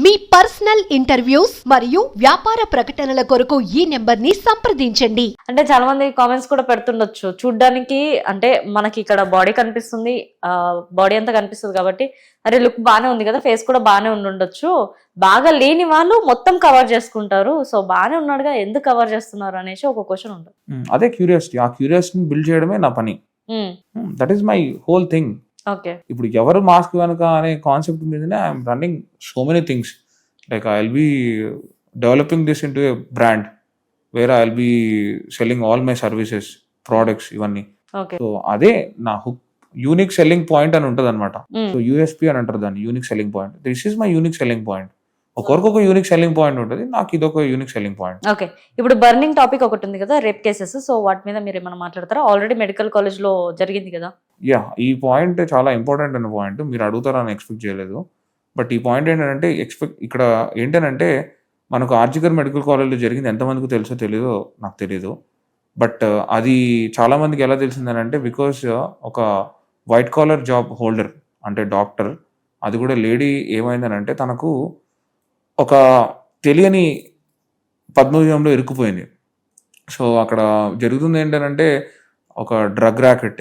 మీ personal interviews మరియు వ్యాపార ప్రకటనల కొరకు ఈ నెంబర్ని సంప్రదించండి. అంటే చాలా మంది కామెంట్స్ కూడా పెడుతుండొచ్చు. చూడ్డానికి అంటే మనకి ఇక్కడ బాడీ కనిపిస్తుంది, బాడీ అంతా కనిపిస్తుంది కాబట్టి అరే లుక్ బాగానే ఉంది కదా, ఫేస్ కూడా బాగానే ఉండొచ్చు. బాగా లేని వాళ్ళు మొత్తం కవర్ చేసుకుంటారు. సో బాగానే ఉన్నాడుగా ఎందుకు కవర్ చేస్తున్నారు అనేసి ఒక క్వశ్చన్ ఉంటుంది. అదే క్యూరియాసిటీ. ఆ క్యూరియాసిటీని బిల్డ్ చేయడమే నా పని. That is my whole thing. Okay. ఇప్పుడు ఎవరు మాస్క్ వెనక అనే కాన్సెప్ట్ మీదనే I'm running so many things. Like I will be developing this into A brand where I will be selling all my services, products ఇవన్నీ. Okay. So అదే నా hook, unique selling point అని ఉంటుంది అనమాట. So USP అని అంటారు దాన్ని, unique selling point. This is my unique selling point. ఒకరికొక యూనిక్ సెల్లింగ్ పాయింట్ ఉంటుంది, నాకు ఇదొక యూనిక్ సెల్లింగ్ పాయింట్. ఓకే. ఇప్పుడు బర్నింగ్ టాపిక్ ఒకటి ఉంది కదా, రేప్ కేసెస్. సో వాటి మీద మీరు ఏమైనా మాట్లాడతారా? ఆల్రెడీ మెడికల్ కాలేజ్ లో జరిగింది కదా. యా, ఈ పాయింట్ చాలా ఇంపార్టెంట్ అన్న పాయింట్. మీరు అడుగుతారని ఎక్స్పెక్ట్ చేయలేదు. బట్ ఈ పాయింట్ ఏంటంటే ఇక్కడ ఏంటంటే మనకు ఆర్జికర్ మెడికల్ కాలేజ్లో జరిగింది ఎంతమందికి తెలుసో తెలీదో నాకు తెలీదు. బట్ అది చాలా మందికి ఎలా తెలిసిందనంటే బికాస్ ఒక వైట్ కాలర్ జాబ్ హోల్డర్ అంటే డాక్టర్, అది కూడా లేడీ, ఏమైందనంటే తనకు ఒక తెలియని పద్మవ్యూహంలో ఇరుక్కుపోయింది. సో అక్కడ జరుగుతుంది ఏంటంటే ఒక డ్రగ్ ర్యాకెట్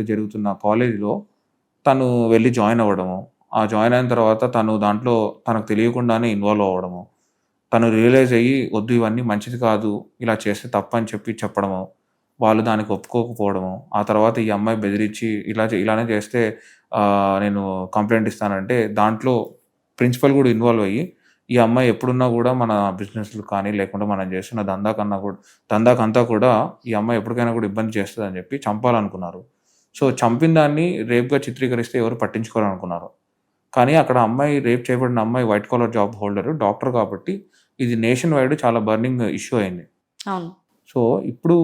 జరుగుతున్న కాలేజీలో తను వెళ్ళి జాయిన్ అవ్వడము. ఆ జాయిన్ అయిన తర్వాత తను దాంట్లో తనకు తెలియకుండానే ఇన్వాల్వ్ అవ్వడము. తను రియలైజ్ అయ్యి వద్దు ఇవన్నీ మంచిది కాదు, ఇలా చేస్తే తప్పు అని చెప్పడము. వాళ్ళు దానికి ఒప్పుకోకపోవడము. ఆ తర్వాత ఈ అమ్మాయి బెదిరించి ఇలానే చేస్తే నేను కంప్లైంట్ ఇస్తానంటే దాంట్లో ప్రిన్సిపల్ కూడా ఇన్వాల్వ్ అయ్యి ఈ అమ్మాయి ఎప్పుడున్నా కూడా మన బిజినెస్లు కానీ లేకుంటే మనం చేస్తున్న దందాకంతా కూడా ఈ అమ్మాయి ఎప్పటికైనా కూడా ఇబ్బంది చేస్తుంది అని చెప్పి చంపాలనుకున్నారు. సో చంపిన దాన్ని రేప్గా చిత్రీకరిస్తే ఎవరు పట్టించుకోవాలనుకున్నారు. కానీ అక్కడ అమ్మాయి, రేప్ చేయబడిన అమ్మాయి white collar job holder, doctor కాబట్టి ఇది నేషన్ వైడ్ చాలా బర్నింగ్ ఇష్యూ అయింది. సో ఇప్పుడు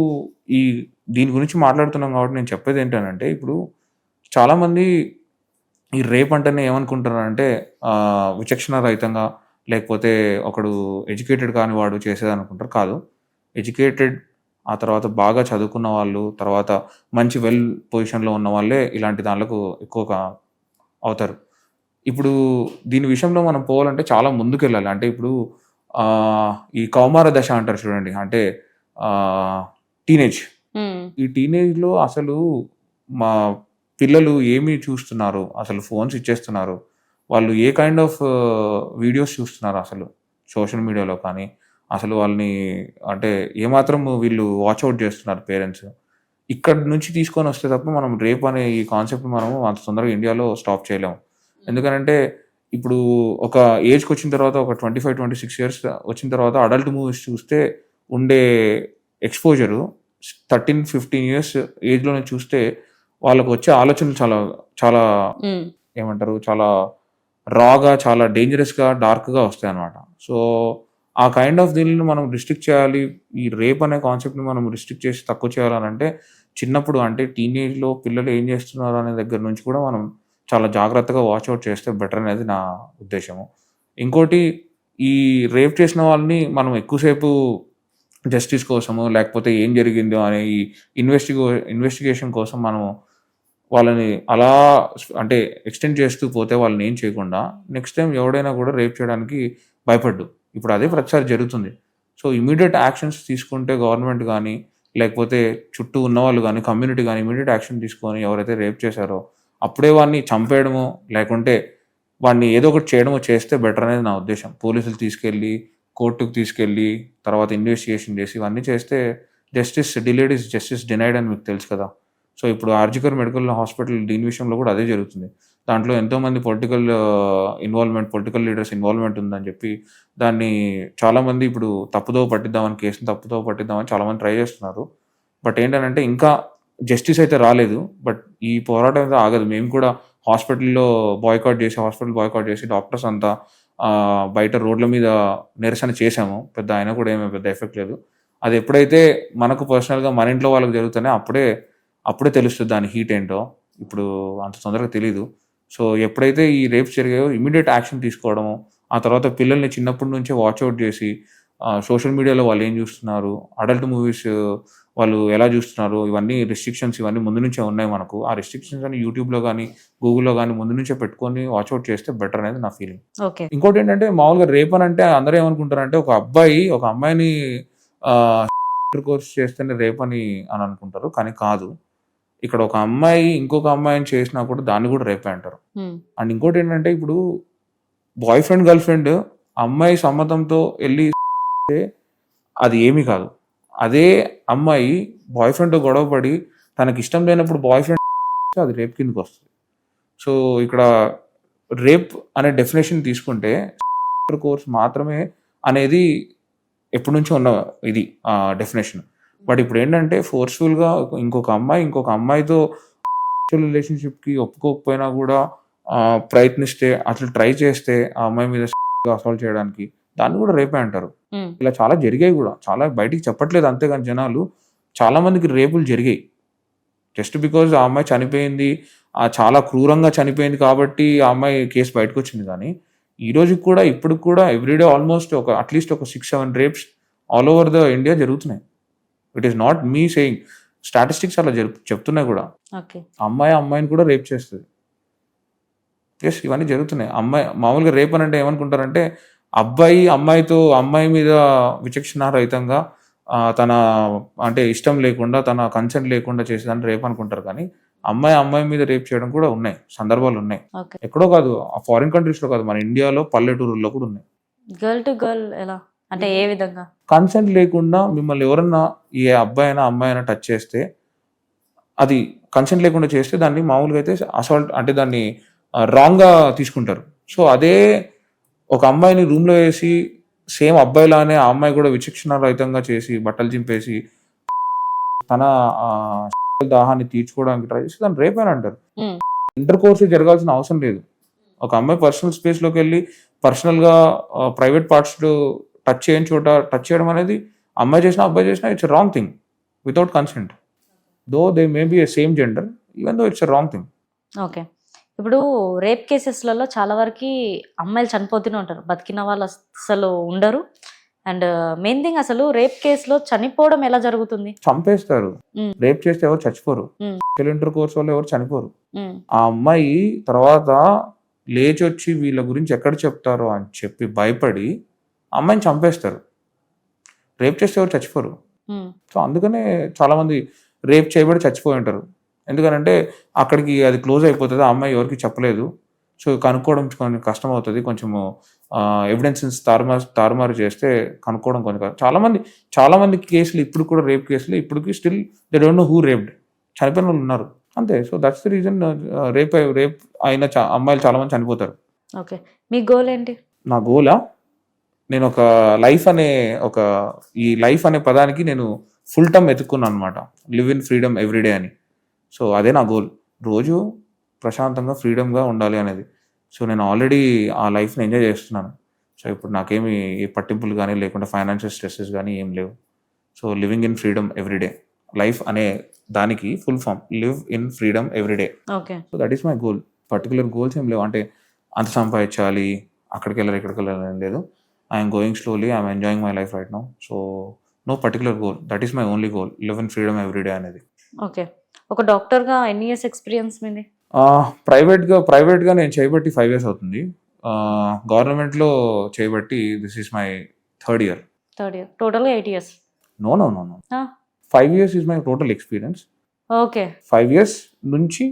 దీని గురించి మాట్లాడుతున్నాం కాబట్టి నేను చెప్పేది ఏంటంటే ఇప్పుడు చాలామంది ఈ రేప్ అంటేనే ఏమనుకుంటారంటే విచక్షణ రహితంగా లేకపోతే ఒకడు ఎడ్యుకేటెడ్ కాని వాడు చేసేది అనుకుంటారు. కాదు, ఎడ్యుకేటెడ్, ఆ తర్వాత బాగా చదువుకున్న వాళ్ళు, తర్వాత మంచి వెల్ పొజిషన్లో ఉన్న వాళ్ళే ఇలాంటి దాంట్లకు ఎక్కువగా అవుతారు. ఇప్పుడు దీని విషయంలో మనం పోవాలంటే చాలా ముందుకు వెళ్ళాలి. అంటే ఇప్పుడు ఈ కౌమార దశ అంటారు చూడండి, అంటే టీనేజ్. ఈ టీనేజ్లో అసలు మా పిల్లలు ఏమి చూస్తున్నారు, అసలు ఫోన్స్ ఇచ్చేస్తున్నారు, వాళ్ళు ఏ కైండ్ ఆఫ్ వీడియోస్ చూస్తున్నారు అసలు సోషల్ మీడియాలో కానీ, అసలు వాళ్ళని అంటే ఏమాత్రం వీళ్ళు వాచ్అవుట్ చేస్తున్నారు పేరెంట్స్. ఇక్కడ నుంచి తీసుకొని వస్తే తప్ప మనం రేప్ అనే ఈ కాన్సెప్ట్ మనము అంత తొందరగా ఇండియాలో స్టాప్ చేయలేము. ఎందుకంటే ఇప్పుడు ఒక ఏజ్కి వచ్చిన తర్వాత, ఒక 25-26 ఇయర్స్ వచ్చిన తర్వాత అడల్ట్ మూవీస్ చూస్తే ఉండే ఎక్స్పోజరు 13-15 ఇయర్స్ ఏజ్లోనే చూస్తే వాళ్ళకు వచ్చే ఆలోచనలు చాలా చాలా ఏమంటారు, చాలా రాగా, చాలా డేంజరస్గా, డార్క్గా వస్తాయి అన్నమాట. సో ఆ కైండ్ ఆఫ్ దీనిని మనం రిస్ట్రిక్ట్ చేయాలి. ఈ రేప్ అనే కాన్సెప్ట్ని మనం రిస్ట్రిక్ట్ చేసి తక్కువ చేయాలనంటే చిన్నప్పుడు, అంటే టీనేజ్లో పిల్లలు ఏం చేస్తున్నారు అనే దగ్గర నుంచి కూడా మనం చాలా జాగ్రత్తగా వాచ్అవుట్ చేస్తే బెటర్ అనేది నా ఉద్దేశము. ఇంకోటి, ఈ రేప్ చేసిన వాళ్ళని మనం ఎక్కువసేపు జస్టిస్ కోసము లేకపోతే ఏం జరిగిందో అనే ఈ ఇన్వెస్టిగేషన్ కోసం మనం వాళ్ళని అలా అంటే ఎక్స్టెండ్ చేస్తూ పోతే వాళ్ళని ఏం చేయకుండా నెక్స్ట్ టైం ఎవడైనా కూడా రేప్ చేయడానికి భయపడ్డు. ఇప్పుడు అదే ప్రతిసారి జరుగుతుంది. సో ఇమీడియట్ యాక్షన్స్ తీసుకుంటే గవర్నమెంట్ కానీ లేకపోతే చుట్టూ ఉన్న వాళ్ళు కానీ కమ్యూనిటీ కానీ ఇమీడియట్ యాక్షన్ తీసుకొని ఎవరైతే రేప్ చేశారో అప్పుడే వాడిని చంపేయడమో లేకుంటే వాడిని ఏదో ఒకటి చేయడమో చేస్తే బెటర్ అనేది నా ఉద్దేశం. పోలీసులు తీసుకెళ్ళి కోర్టుకు తీసుకెళ్ళి తర్వాత ఇన్వెస్టిగేషన్ చేసి ఇవన్నీ చేస్తే justice delayed is justice denied అని మీకు తెలుసు కదా. సో ఇప్పుడు ఆర్జికర్ మెడికల్ హాస్పిటల్ దీని విషయంలో కూడా అదే జరుగుతుంది. దాంట్లో ఎంతోమంది పొలిటికల్ లీడర్స్ ఇన్వాల్వ్మెంట్ ఉందని చెప్పి దాన్ని చాలామంది ఇప్పుడు కేసుని తప్పుదో పట్టిద్దామని చాలామంది ట్రై చేస్తున్నారు. బట్ ఏంటంటే ఇంకా జస్టిస్ అయితే రాలేదు. బట్ ఈ పోరాటం అయితే ఆగదు. మేము కూడా హాస్పిటల్ బాయ్కాట్ చేసి డాక్టర్స్ అంతా బయట రోడ్ల మీద నిరసన చేశాము. పెద్ద అయినా కూడా ఏమీ పెద్ద ఎఫెక్ట్ లేదు. అది ఎప్పుడైతే మనకు పర్సనల్గా మన ఇంట్లో వాళ్ళకి జరుగుతానే అప్పుడే తెలుస్తుంది దాని హీట్ ఏంటో. ఇప్పుడు అంత తొందరగా తెలీదు. సో ఎప్పుడైతే ఈ రేప్స్ జరిగాయో ఇమీడియట్ యాక్షన్ తీసుకోవడము, ఆ తర్వాత పిల్లల్ని చిన్నప్పటి నుంచే వాచ్అవుట్ చేసి సోషల్ మీడియాలో వాళ్ళు ఏం చూస్తున్నారు, అడల్ట్ మూవీస్ వాళ్ళు ఎలా చూస్తున్నారు, ఇవన్నీ రిస్ట్రిక్షన్స్ ఇవన్నీ ముందు నుంచే ఉన్నాయి మనకు. ఆ రిస్ట్రిక్షన్స్ అని యూట్యూబ్లో కానీ గూగుల్లో కానీ ముందు నుంచే పెట్టుకొని వాచ్అవుట్ చేస్తే బెటర్ అనేది నా ఫీలింగ్. ఓకే. ఇంకోటి ఏంటంటే మామూలుగా రేప్ అని అంటే అందరూ ఏమనుకుంటారంటే ఒక అబ్బాయి ఒక అమ్మాయిని కోర్స్ చేస్తేనే రేప్ అని అనుకుంటారు, కానీ కాదు. ఇక్కడ ఒక అమ్మాయి ఇంకొక అమ్మాయిని చేసినా కూడా దాన్ని కూడా రేపే అంటారు. అండ్ ఇంకోటి ఏంటంటే ఇప్పుడు బాయ్ ఫ్రెండ్ గర్ల్ ఫ్రెండ్ అమ్మాయి సమ్మతంతో వెళ్ళి అది ఏమీ కాదు. అదే అమ్మాయి బాయ్ ఫ్రెండ్తో గొడవపడి తనకి ఇష్టం లేనప్పుడు బాయ్ ఫ్రెండ్ అది రేప్ కిందకి వస్తుంది. సో ఇక్కడ రేప్ అనే డెఫినేషన్ తీసుకుంటే కోర్స్ మాత్రమే అనేది ఎప్పటి నుంచో ఉన్న ఇది డెఫినేషన్. బట్ ఇప్పుడు ఏంటంటే ఫోర్స్ఫుల్గా ఇంకొక అమ్మాయితో రిలేషన్షిప్కి ఒప్పుకోకపోయినా కూడా ప్రయత్నిస్తే అసలు ట్రై చేస్తే ఆ అమ్మాయి మీద అసాల్ట్ చేయడానికి దాన్ని కూడా రేపే అంటారు. ఇలా చాలా జరిగాయి కూడా, చాలా బయటికి చెప్పట్లేదు అంతేగాని జనాలు. చాలా మందికి రేపులు జరిగాయి జస్ట్ బికాజ్ ఆ అమ్మాయి చనిపోయింది, చాలా క్రూరంగా చనిపోయింది కాబట్టి ఆ అమ్మాయి కేసు బయటకు వచ్చింది. కానీ ఈ రోజు కూడా ఇప్పుడు కూడా ఎవ్రీడే ఆల్మోస్ట్ అట్లీస్ట్ ఒక 6-7 rapes all over the India జరుగుతున్నాయి. It is not me saying, statistics అలా చెప్తున్నాయి కూడా. అమ్మాయిని కూడా రేప్ చేస్తుంది. ఎస్, ఇవన్నీ జరుగుతున్నాయి. మామూలుగా రేప్ అని అంటే ఏమనుకుంటారంటే అమ్మాయి మీద విచక్షణారహితంగా తన అంటే ఇష్టం లేకుండా తన కన్సెంట్ లేకుండా చేసేదాన్ని రేప్ అనుకుంటారు. కానీ అమ్మాయి మీద రేప్ చేయడం కూడా ఉన్నాయి, సందర్భాలు ఉన్నాయి. ఎక్కడో కాదు, ఫారిన్ కంట్రీస్ లో కాదు, మన ఇండియాలో పల్లెటూరుల్లో కూడా ఉన్నాయి. గర్ల్ టు గర్ల్ ఎలా అంటే ఏ విధంగా? కన్సెంట్ లేకుండా మిమ్మల్ని ఎవరన్నా ఏ అమ్మాయి అయినా టచ్ చేస్తే, అది కన్సెంట్ లేకుండా చేస్తే దాన్ని మామూలుగా అయితే అసాల్ట్ అంటే దాన్ని రాంగ్ గా తీసుకుంటారు. సో అదే ఒక అమ్మాయిని రూమ్ లో వేసి సేమ్ అబ్బాయిలానే ఆ అమ్మాయి కూడా విచక్షణ రహితంగా చేసి బట్టలు చింపేసి తన దాహాన్ని తీర్చుకోవడానికి ట్రై చేసి దాన్ని రేప్ అని అంటారు. ఇంటర్ కోర్స్ జరగాల్సిన అవసరం లేదు. ఒక అమ్మాయి పర్సనల్ స్పేస్ లోకి వెళ్ళి పర్సనల్ గా ప్రైవేట్ పార్ట్స్ టచ్ చేయడం అనేది అమ్మాయి చేసినా అబ్బాయి చేసినా it's wrong thing without consent. Though they may be A same gender, even though it's wrong thing. Okay. ఇప్పుడు రేప్ కేసెస్లలో చాలా వరకు అమ్మాయిలు చనిపోతూనే ఉంటారు, బతికిన వాళ్ళు అసలు ఉండరు. అండ్ మెయిన్ థింగ్, అసలు రేప్ కేసులో చనిపోవడం ఎలా జరుగుతుంది? చంపేస్తారు. రేప్ చేస్తే ఎవరు చచ్చిపోరు, ఇంటర్ కోర్స్ వల్ల ఎవరు చనిపోరు. ఆ అమ్మాయి తర్వాత లేచి వచ్చి వీళ్ళ గురించి ఎక్కడ చెప్తారో అని చెప్పి భయపడి అమ్మాయిని చంపేస్తారు. రేప్ చేస్తే ఎవరు చచ్చిపోరు. సో అందుకనే చాలా మంది రేప్ చేయబడి చచ్చిపోయి ఉంటారు. ఎందుకనంటే అక్కడికి అది క్లోజ్ అయిపోతుంది, ఆ అమ్మాయి ఎవరికి చెప్పలేదు. సో కనుక్కోవడం కొంచెం కష్టం అవుతుంది. కొంచెము ఎవిడెన్సెస్ తారుమారు చేస్తే కనుక్కోవడం కొంచెం చాలా మంది కేసులు ఇప్పుడు కూడా రేప్ కేసులు ఇప్పటికి still they don't know who raped, చనిపోయిన వాళ్ళు ఉన్నారు అంతే. So that's the reason rape అయిన అమ్మాయిలు చాలా మంది చనిపోతారు. ఓకే, మీ గోల్ ఏంటి? నా గోలా, నేను ఒక ఈ లైఫ్ అనే పదానికి నేను ఫుల్ టర్మ్ ఎత్తుకున్నాను అనమాట, లివ్ ఇన్ ఫ్రీడమ్ ఎవ్రీడే అని. సో అదే నా గోల్, రోజు ప్రశాంతంగా ఫ్రీడమ్గా ఉండాలి అనేది. సో నేను ఆల్రెడీ ఆ లైఫ్ని ఎంజాయ్ చేస్తున్నాను. సో ఇప్పుడు నాకేమి ఏ పట్టింపులు కానీ లేకుండా ఫైనాన్షియల్ స్ట్రెస్సెస్ కానీ ఏం లేవు. So living in freedom everyday, life అనే దానికి full form live in freedom everyday. Okay, so that is my goal. Particular goals ఏం లేవు, అంటే అంత సంపాదించాలి, అక్కడికి వెళ్ళాలి ఇక్కడికి వెళ్ళాలి ఏం లేదు. I'm going slowly, I'm enjoying my life right now. So no particular goal, that is my only goal, live in freedom everyday అనేది. ఓకే, ఒక డాక్టర్గా ఎన్ని ఇయర్స్ ఎక్స్పీరియన్స్ మీది? ప్రైవేట్గా నేను చేయబట్టి 5 years అవుతుంది. గవర్నమెంట్లో చేయబట్టి this is my third year. టోటల్గా 8 years? No 5 years is my total experience. Okay, 5 years నుంచి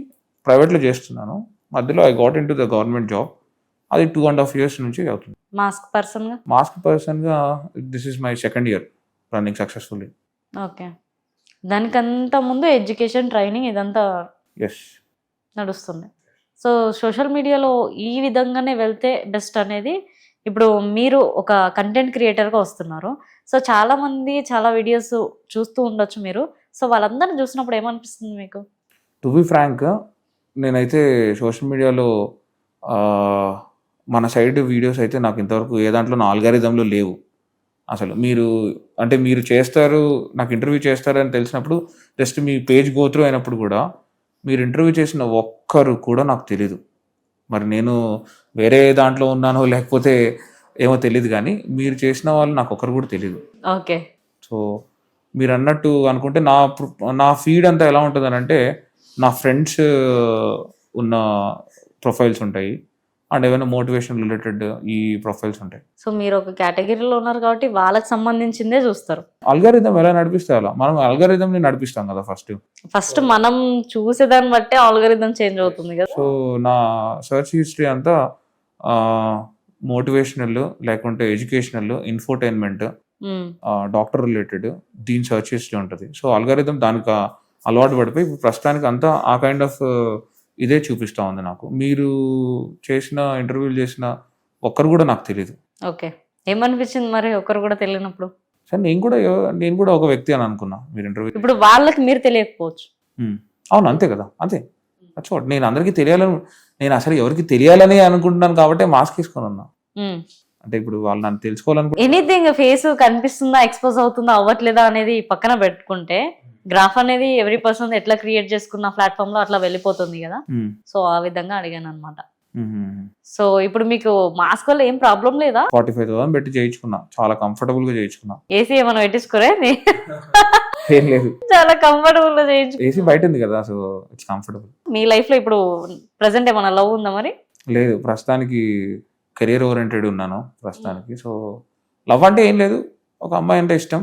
ప్రైవేట్లో చేస్తున్నాను. మధ్యలో I got into the government job, అది 2.5 years నుంచి అవుతుంది. మాస్క్ పర్సన్గా this is my second year running successfully. Okay, దానికంతా ముందు ఎడ్యుకేషన్ ట్రైనింగ్ ఇదంతా ఎస్ నడుస్తుంది. సో సోషల్ మీడియాలో ఈ విధంగానే వెళ్తే బెస్ట్ అనేది, ఇప్పుడు మీరు ఒక కంటెంట్ క్రియేటర్గా వస్తున్నారు. సో చాలామంది చాలా వీడియోస్ చూస్తూ ఉండొచ్చు మీరు. సో వాళ్ళందరినీ చూసినప్పుడు ఏమనిపిస్తుంది మీకు? టు బి ఫ్రాంక్, నేనైతే సోషల్ మీడియాలో మన సైడ్ వీడియోస్ అయితే నాకు ఇంతవరకు ఏ దాంట్లో నా ఆల్గారిథంలో లేవు. అసలు మీరు చేస్తారు, నాకు ఇంటర్వ్యూ చేస్తారు అని తెలిసినప్పుడు జస్ట్ మీ పేజ్ గోత్రూ అయినప్పుడు కూడా మీరు ఇంటర్వ్యూ చేసిన ఒక్కరు కూడా నాకు తెలీదు. మరి నేను వేరే దాంట్లో ఉన్నానో లేకపోతే ఏమో తెలియదు, కానీ మీరు చేసిన వాళ్ళు నాకు ఒక్కరు కూడా తెలీదు. ఓకే, సో మీరు అన్నట్టు అనుకుంటే నా ఫీడ్ అంతా ఎలా ఉంటుంది అంటే నా ఫ్రెండ్స్ ఉన్న ప్రొఫైల్స్ ఉంటాయి అండ్ ఏమైనా మోటివేషన్ రిలేటెడ్ ఈ ప్రొఫైల్స్ ఉంటాయి. సో మీరు ఒక కేటగిరీలో ఉన్నారు కాబట్టి వాళ్ళకి సంబంధించిందే చూస్తారు. అల్గారిథం ఎలా నడిపిస్తే అలా మనం అల్గారిథంని నడిపిస్తాం కదా ఫస్ట్ మనం చూసేదాన్ని బట్టే ఆల్గరిథం చేంజ్ అవుతుంది కదా. సో నా సర్చ్ హిస్టరీ అంతా మోటివేషనల్ లేకుంటే ఎడ్యుకేషనల్, ఇన్ఫోటైన్మెంట్, డాక్టర్ రిలేటెడ్ దీని సర్చ్ హిస్టరీ ఉంటుంది. సో అల్గారిథం దానికి అలవాటు పడిపోయి ఇప్పుడు ప్రస్తుతానికి అంతా ఆ కైండ్ ఆఫ్ ఇదే చూపిస్తా ఉంది నాకు. మీరు చేసిన ఇంటర్వ్యూలు చేసిన ఒక్కరు కూడా నాకు తెలియదు. ఓకే, ఏమనిపించింది మరి ఒకరు కూడా తెలియనప్పుడు? సరే నేను కూడా ఒక వ్యక్తి అని అనుకున్నా మీరు ఇంటర్వ్యూ. ఇప్పుడు వాళ్ళకి మీరు తెలియకపోవచ్చు. అవును, అంతే కదా, అంతే. చూడ నేను అందరికీ తెలియాలని, నేను అసలు ఎవరికి తెలియాలని అనుకుంటున్నాను కాబట్టి మాస్క్ వేసుకొని ఉన్నా. అంటే ఇప్పుడు వాళ్ళు నన్ను తెలుసుకోవాలనుకుంటే ఎనీథింగ్ ఫేస్ కనిపిస్తుందా, ఎక్స్పోజ్ అవుతుందా, అవ్వట్లేదా అనేది పక్కన పెట్టుకుంటే గ్రాఫ్ అనేది ఎవ్రీ పర్సన్ ఎట్లా క్రియేట్ చేసుకున్న ప్లాట్ఫామ్ లో అట్లా వెళ్ళిపోతుంది కదా. సో ఆ విధంగా అడిగాను అనమాట. సో ఇప్పుడు మీకు మాస్క్ వల్ల ఏం ప్రాబ్లం లేదా? 45,000 పెట్టి చేయించుకున్నా, చాలా కంఫర్టబుల్ గా చేయించుకున్నా. ఏసీ ఏమైనా పెట్టించుకోరే? ఏం లేదు, చాలా కంఫర్టబుల్ గా చేయించు. ఏసీ బయట ఉంది కదా, so it's comfortable. Me life లో ఇప్పుడు ప్రెసెంట్ ఏమైనా లవ్ ఉందా మరి? లేదు, ప్రస్తుతానికి కెరియర్ ఓరియంటెడ్ ఉన్నాను ప్రస్తుతానికి. సో లవ్ అంటే ఏం లేదు, ఒక అమ్మాయి అంటే ఇష్టం.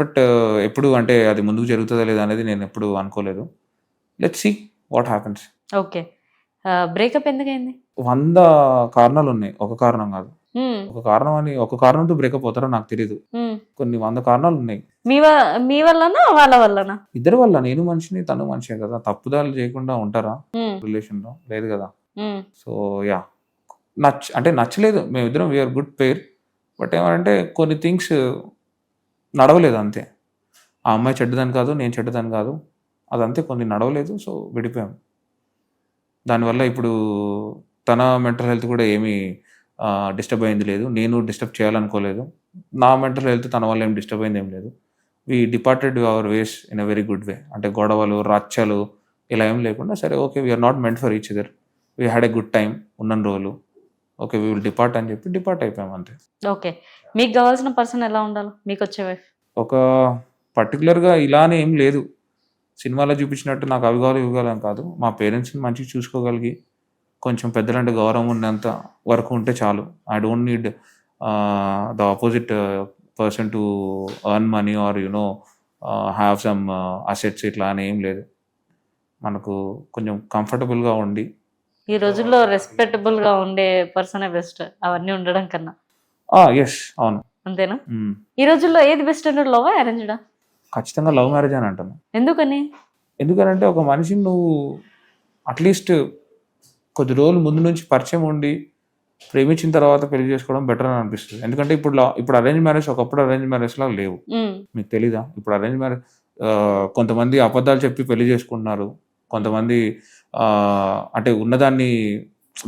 బట్ ఎప్పుడు అంటే అది ముందుకు జరుగుతుందా లేదా అనేది నేను ఎప్పుడు అనుకోలేదు. Let's see what happens. Okay, breakup ఎందుకైంది? 100 కారణాలు ఉన్నాయి, ఒక కారణం కాదు. ఒక కారణంతో బ్రేకప్ అవుతారో నాకు తెలియదు. కొన్ని 100 కారణాలు ఉన్నాయి. మీ వల్లనా వాళ్ళ వల్లనా? ఇద్దరి వల్ల. నేను మనిషిని, తను మనిషే కదా. తప్పుదాలు చేయకుండా ఉంటారా రిలేషన్ లో? లేదు కదా. సో యా, నచ్చలేదు. మేమిద్దరం వీఆర్ గుడ్ పేర్. బట్ ఏమంటే కొన్ని థింగ్స్ నడవలేదు అంతే. ఆ అమ్మాయి చెడ్డదని కాదు, నేను చెడ్డదని కాదు, అదంతే. కొన్ని నడవలేదు, సో విడిపోయాం. దానివల్ల ఇప్పుడు తన మెంటల్ హెల్త్ కూడా ఏమీ డిస్టర్బ్ అయింది లేదు, నేను డిస్టర్బ్ చేయాలనుకోలేదు. నా మెంటల్ హెల్త్ తన వల్ల ఏం డిస్టర్బ్ అయింది ఏం లేదు. We departed our ways in a very good way. అంటే గొడవలు, రచ్చలు ఇలా ఏం లేకుండా, సరే okay, we're not meant for each other, we had a good time, ఉన్న రోజులు, ఓకే వీ విల్ డిపార్ట్ అని చెప్పి డిపార్ట్ అయిపోయాం అంతే. ఓకే, మీకు కావాల్సిన పర్సన్ ఎలా ఉండాలి మీకు వచ్చే వైఫ్? ఒక పర్టికులర్గా ఇలానే ఏం లేదు, సినిమాలో చూపించినట్టు నాకు అవి కావాలి ఇవి కావాలని కాదు. మా పేరెంట్స్ని మంచిగా చూసుకోగలిగి కొంచెం పెద్దలంటే గౌరవం ఉన్నంత వరకు ఉంటే చాలు. I don't need the opposite person to earn money are you know have some assets, ఇట్లా అని ఏం లేదు. మనకు కొంచెం కంఫర్టబుల్గా ఉండి, ఈ రోజుల్లో రెస్పెక్టబుల్ గా ఉండే పర్సనే బెస్ట్ అవన్నీ ఉండడం కన్నా. ఎస్, అవును, అంతేనా? ఈ రోజుల్లో ఏది బెస్ట్ అంటే లవ్ అరేంజ్డా? ఖచ్చితంగా లవ్ మ్యారేజ్ అని అంటాను. ఎందుకనంటే ఒక మనిషిని నువ్వు అట్లీస్ట్ కొద్ది రోజులు ముందు నుంచి పరిచయం ఉండి ప్రేమించిన తర్వాత పెళ్లి చేసుకోవడం బెటర్ అని అనిపిస్తుంది. ఎందుకంటే ఇప్పుడు అరేంజ్ మ్యారేజ్ ఒకప్పుడు అరేంజ్ మ్యారేజ్ లా లేవు. మీకు తెలీదా? ఇప్పుడు అరేంజ్ మ్యారేజ్ కొంతమంది అబద్ధాలు చెప్పి పెళ్లి చేసుకుంటున్నారు, కొంతమంది అంటే ఉన్నదాన్ని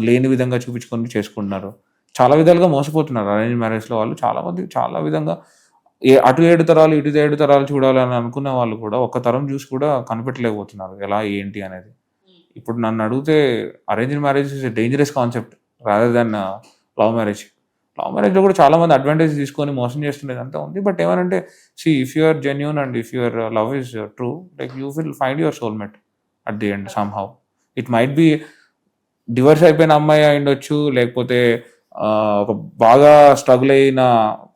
లేని విధంగా చూపించుకొని చేసుకుంటున్నారు. చాలా విధాలుగా మోసపోతున్నారు అరేంజ్ మ్యారేజ్లో వాళ్ళు. చాలామంది చాలా విధంగా అటు 7 తరాలు ఇటు 7 తరాలు చూడాలని అనుకున్న వాళ్ళు కూడా ఒక్క తరం చూసి కూడా కనిపెట్టలేకపోతున్నారు ఎలా ఏంటి అనేది. ఇప్పుడు నన్ను అడిగితే arrange marriage is a dangerous concept rather than love marriage. Love మ్యారేజ్లో కూడా చాలా మంది అడ్వాంటేజ్ తీసుకొని మోసం చేస్తుండేది అంతా ఉంది. బట్ ఏమనంటే if you are genuine and if your love is true, like you will find your soulmate at the end somehow. It might be divorce అయిపోయిన అమ్మాయి అయి ఉండొచ్చు, లేకపోతే ఒక బాగా స్ట్రగుల్ అయిన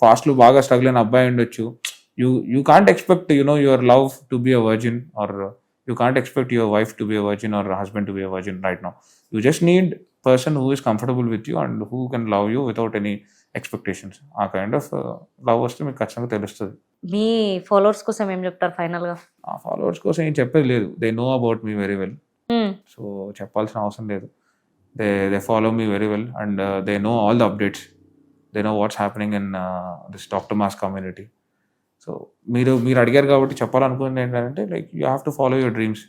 పాస్ట్లో బాగా స్ట్రగుల్ అయిన అబ్బాయి ఉండొచ్చు. You can't expect your love to be a virgin or you can't expect your wife to be a virgin or husband to be a virgin right now. You just need person who is comfortable with you and who can love you without any expectations. ఆ kind of love వస్తే మీకు ఖచ్చితంగా తెలుస్తుంది. మీ followers కోసం ఏం చెప్తారు ఫైనల్గా? ఆ ఫాలోవర్స్ కోసం ఏం చెప్పేది లేదు. They know about me very well, so చెప్పాల్సిన అవసరం లేదు. They follow me very well and they know all the updates. They know what's happening in this Dr. Mass community. So మీరు అడిగారు కాబట్టి చెప్పాలనుకున్నది ఏంటంటే like you have to follow your dreams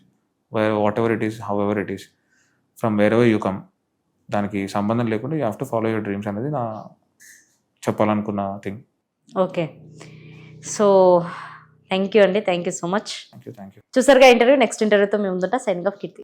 whatever it is, however it is, from wherever you come. దానికి సంబంధం లేకుండా you have to follow your dreams అనేది నా చెప్పాలనుకున్న thing. Okay, so thank you అండి, thank you so much. Thank you. చూసారుగా interview. Next ఇంటర్వ్యూతో మేము ముందుంటా. సైనింగ్ ఆఫ్ కీర్తి.